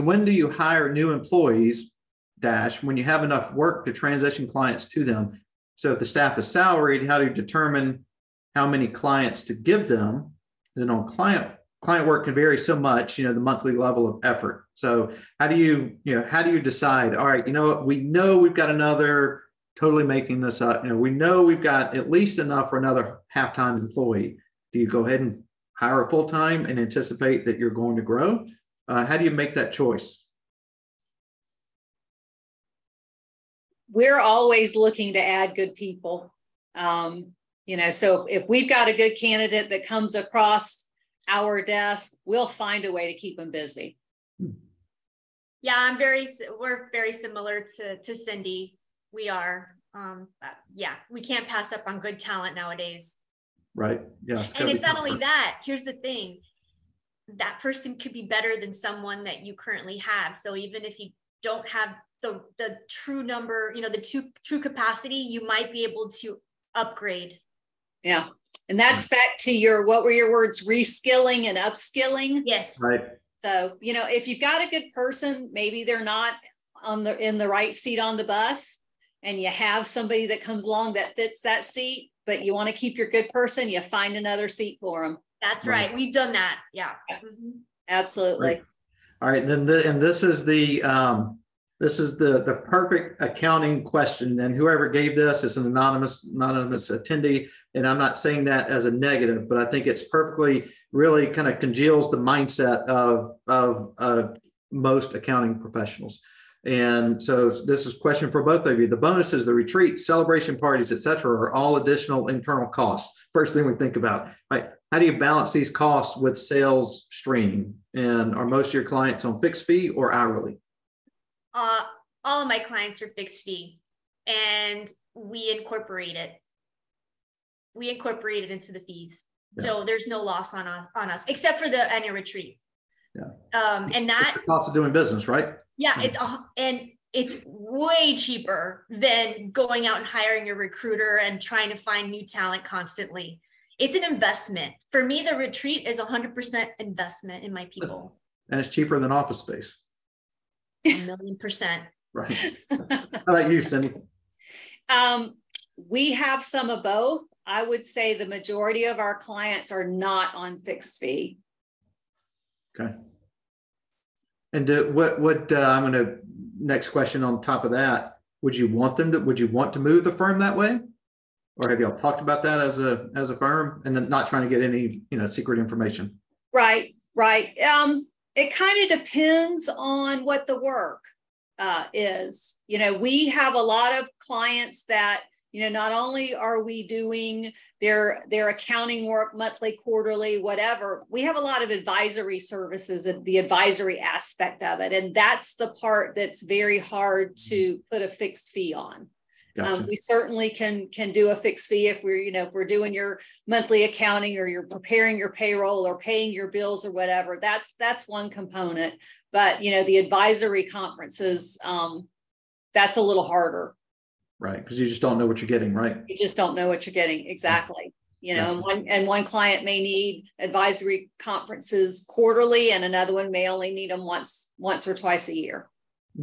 when do you hire new employees? When you have enough work to transition clients to them. So if the staff is salaried, how do you determine how many clients to give them? Then on client work can vary so much, the monthly level of effort. So how do you decide, all right, we know we've got another, totally making this up, we know we've got at least enough for another half-time employee. Do you go ahead and hire a full-time and anticipate that you're going to grow? How do you make that choice? We're always looking to add good people. So if we've got a good candidate that comes across our desk, we'll find a way to keep them busy. Yeah, we're very similar to Cindy. We are, we can't pass up on good talent nowadays. Right. Yeah. And it's not only that, here's the thing, that person could be better than someone that you currently have. So even if you don't have the true number, the true capacity, you might be able to upgrade. Yeah. And that's back to what were your words? Reskilling and upskilling. Yes. Right. So, if you've got a good person, maybe they're not in the right seat on the bus, and you have somebody that comes along that fits that seat, but you want to keep your good person, you find another seat for them. That's right. We've done that. Yeah. Mm-hmm. Absolutely. Right. All right. Then, this is the perfect accounting question. And whoever gave this is an anonymous attendee. And I'm not saying that as a negative, but I think it's really kind of congeals the mindset of most accounting professionals. And so this is a question for both of you. The bonuses, the retreats, celebration parties, et cetera, are all additional internal costs. First thing we think about, right? How do you balance these costs with sales stream? And are most of your clients on fixed fee or hourly? All of my clients are fixed fee, and we incorporate it. We incorporate it into the fees. Yeah. So there's no loss on us, except for the annual retreat. Yeah. And that it's the cost of doing business, right? Yeah, it's way cheaper than going out and hiring a recruiter and trying to find new talent constantly. It's an investment. For me, the retreat is 100% investment in my people. And it's cheaper than office space. 1,000,000%. Right. How about you, Cindy? We have some of both. I would say the majority of our clients are not on fixed fee. Okay. And I'm going to, next question on top of that, would you want to move the firm that way? Or have y'all talked about that as a firm, and then not trying to get any, secret information? Right. It kind of depends on what the work is. We have a lot of clients that, not only are we doing their accounting work monthly, quarterly, whatever, we have a lot of advisory services and the advisory aspect of it. And that's the part that's very hard to put a fixed fee on. Gotcha. We certainly can do a fixed fee if we're doing your monthly accounting, or you're preparing your payroll or paying your bills or whatever. That's one component. But the advisory conferences, that's a little harder. Right, because you just don't know what you're getting, right? You just don't know what you're getting, exactly. And one client may need advisory conferences quarterly, and another one may only need them once or twice a year.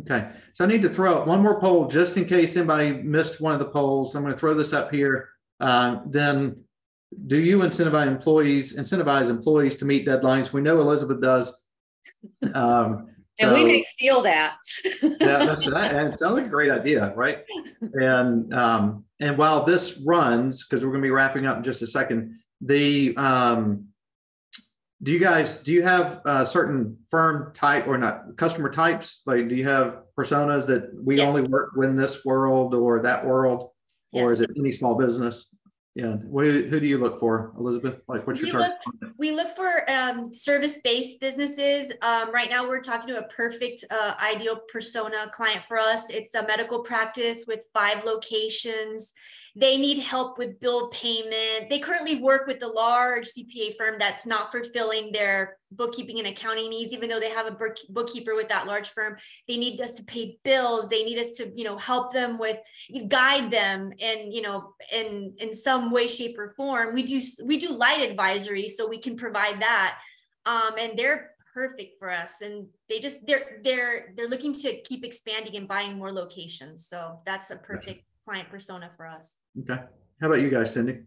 Okay, so I need to throw up one more poll just in case anybody missed one of the polls. I'm going to throw this up here. Then, do you incentivize employees to meet deadlines? We know Elizabeth does. And we may steal that. Yeah, that sounds like a great idea, right? And while this runs, because we're going to be wrapping up in just a second, do you have certain firm type or not customer types? Like, do you have personas that we only work in this world or that world, or is it any small business? Yeah. Who do you look for, Elizabeth? Like, what's your target? We look for service-based businesses. Right now, we're talking to a perfect ideal persona client for us. It's a medical practice with 5 locations. They need help with bill payment. They currently work with a large CPA firm that's not fulfilling their bookkeeping and accounting needs, even though they have a bookkeeper with that large firm. They need us to pay bills. They need us to, help them with, guide them, and in some way, shape, or form. We do light advisory, so we can provide that, and they're perfect for us. And they're looking to keep expanding and buying more locations. So that's a perfect client persona for us. Okay. How about you guys, Cindy?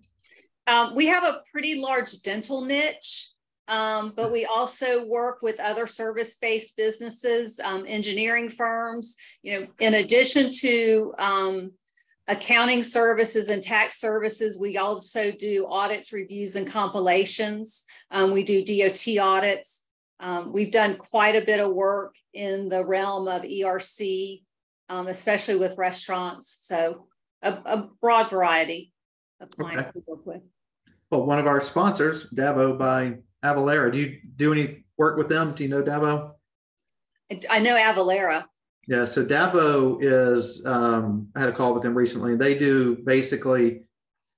We have a pretty large dental niche, but we also work with other service-based businesses, engineering firms. In addition to accounting services and tax services, we also do audits, reviews, and compilations. We do DOT audits. We've done quite a bit of work in the realm of ERC, especially with restaurants. So a broad variety of clients we work with. Well, one of our sponsors, Davo by Avalara. Do you do any work with them? Do you know Davo? I know Avalara. Yeah, so Davo is, I had a call with them recently. They do basically,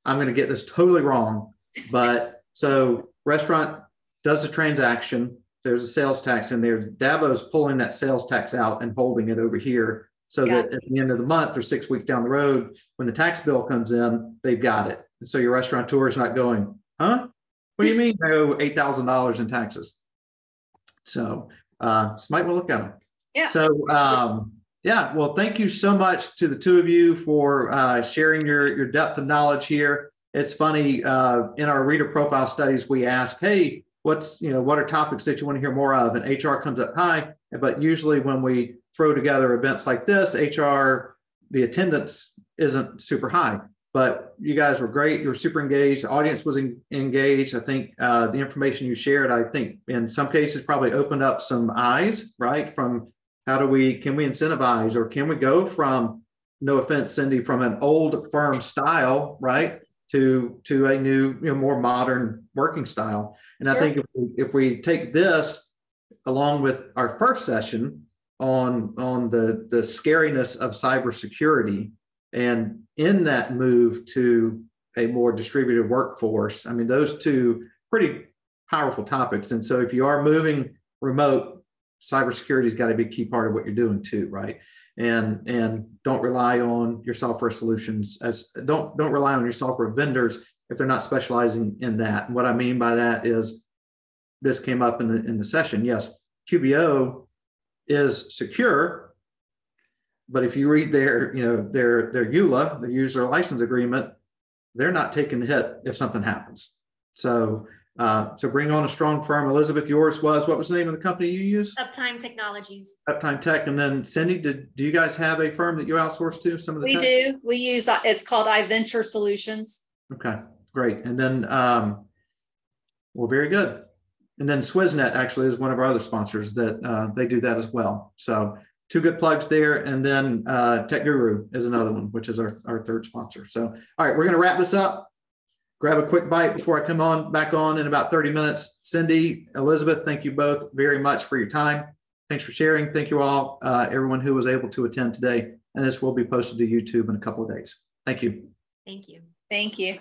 I'm going to get this totally wrong, but so restaurant does a transaction. There's a sales tax in there. Davo's pulling that sales tax out and holding it over here, so that at the end of the month or 6 weeks down the road, when the tax bill comes in, they've got it. And so your restaurateur is not going, huh? What do you mean I owe $8,000 in taxes? So might well look at them. Yeah. So well, thank you so much to the two of you for sharing your depth of knowledge here. It's funny, in our reader profile studies, we ask, hey, what are topics that you want to hear more of? And HR comes up high, but usually when we throw together events like this, HR, the attendance isn't super high, but you guys were great. You were super engaged. The audience was engaged. I think the information you shared, I think in some cases probably opened up some eyes, right? From can we incentivize, or can we go from, no offense, Cindy, from an old firm style, right, to a new, more modern working style. And sure. I think if we take this along with our first session on the scariness of cybersecurity, and in that move to a more distributed workforce, I mean, those two pretty powerful topics. And so if you are moving remote, cybersecurity has got to be a key part of what you're doing too, right? And don't rely on your software solutions don't rely on your software vendors if they're not specializing in that. And what I mean by that is, this came up in the session. Yes, QBO is secure, but if you read their EULA, the user license agreement, they're not taking the hit if something happens. So bring on a strong firm. Elizabeth, yours was, what was the name of the company you use? Uptime Technologies. Uptime Tech. And then Cindy, do you guys have a firm that you outsource to? Some of the We do. We use, it's called iVenture Solutions. Okay, great. And then, well, very good. And then Swissnet actually is one of our other sponsors that they do that as well. So 2 good plugs there. And then Tech Guru is another one, which is our third sponsor. So, all right, we're going to wrap this up. Grab a quick bite before I come back on in about 30 minutes. Cindy, Elizabeth, thank you both very much for your time. Thanks for sharing. Thank you all, everyone who was able to attend today. And this will be posted to YouTube in a couple of days. Thank you. Thank you. Thank you.